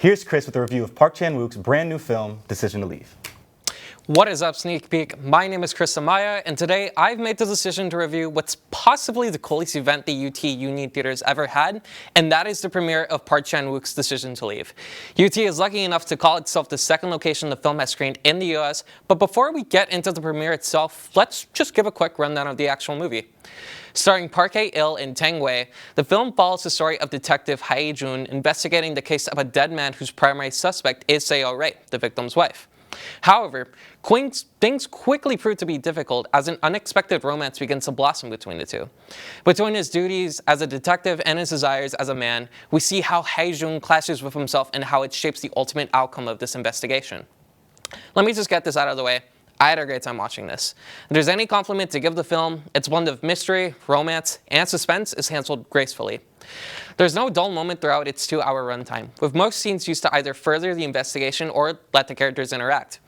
Here's Chris with a review of Park Chan-wook's brand new film, Decision to Leave. What is up, Sneak Peek? My name is Chris Amaya, and today I've made the decision to review what's possibly the coolest event the UT Union Theater's ever had, and that is the premiere of Park Chan-wook's Decision to Leave. UT is lucky enough to call itself the second location the film has screened in the US, but before we get into the premiere itself, let's just give a quick rundown of the actual movie. Starring Park Hae-il and Tang Wei, the film follows the story of Detective Hae-jun investigating the case of a dead man whose primary suspect is Seo Rei, the victim's wife. However, things quickly prove to be difficult as an unexpected romance begins to blossom between the two. Between his duties as a detective and his desires as a man, we see how Hae-jun clashes with himself and how it shapes the ultimate outcome of this investigation. Let me just get this out of the way. I had a great time watching this. If there's any compliment to give the film, it's one of mystery, romance, and suspense is handled gracefully. There's no dull moment throughout its 2-hour runtime, with most scenes used to either further the investigation or let the characters interact.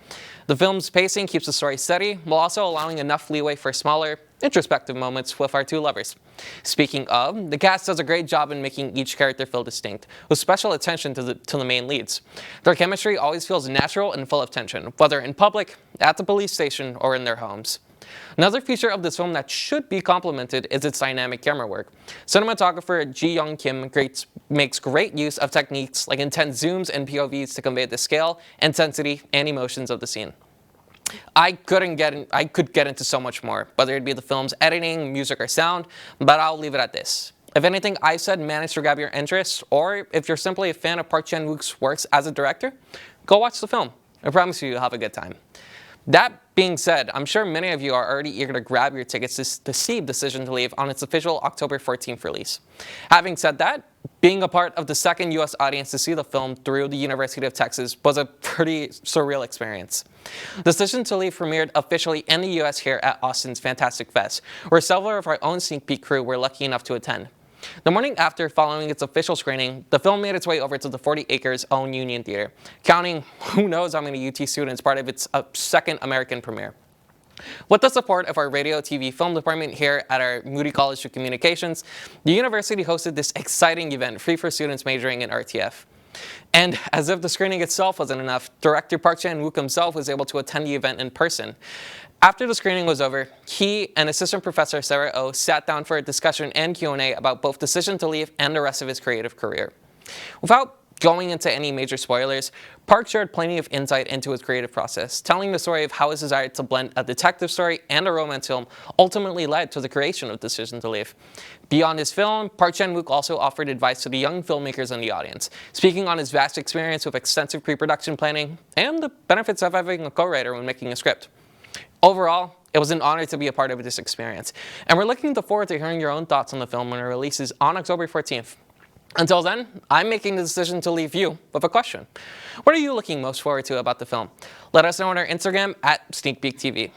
The film's pacing keeps the story steady, while also allowing enough leeway for smaller, introspective moments with our two lovers. Speaking of, the cast does a great job in making each character feel distinct, with special attention to the main leads. Their chemistry always feels natural and full of tension, whether in public, at the police station, or in their homes. Another feature of this film that should be complimented is its dynamic camera work. Cinematographer Ji Young Kim makes great use of techniques like intense zooms and POVs to convey the scale, intensity, and emotions of the scene. I could get into so much more, whether it be the film's editing, music, or sound, but I'll leave it at this. If anything I said managed to grab your interest, or if you're simply a fan of Park Chan-wook's works as a director, go watch the film. I promise you'll have a good time. That being said, I'm sure many of you are already eager to grab your tickets to see Decision to Leave on its official October 14th release. Having said that, being a part of the second US audience to see the film through the University of Texas was a pretty surreal experience. Decision to Leave premiered officially in the US here at Austin's Fantastic Fest, where several of our own Sneak Peek crew were lucky enough to attend. The morning after, following its official screening, the film made its way over to the 40 Acres own Union Theater, counting who knows how many UT students part of its second American premiere. With the support of our radio, TV, film department here at our Moody College of Communications, the university hosted this exciting event free for students majoring in RTF. And as if the screening itself wasn't enough, director Park Chan-wook himself was able to attend the event in person. After the screening was over, he and assistant professor Sarah Oh sat down for a discussion and Q&A about both Decision to Leave and the rest of his creative career. Without going into any major spoilers, Park shared plenty of insight into his creative process, telling the story of how his desire to blend a detective story and a romance film ultimately led to the creation of Decision to Leave. Beyond his film, Park Chan-wook also offered advice to the young filmmakers in the audience, speaking on his vast experience with extensive pre-production planning and the benefits of having a co-writer when making a script. Overall, it was an honor to be a part of this experience, and we're looking forward to hearing your own thoughts on the film when it releases on October 14th. Until then, I'm making the decision to leave you with a question. What are you looking most forward to about the film? Let us know on our Instagram at SneakPeekTV.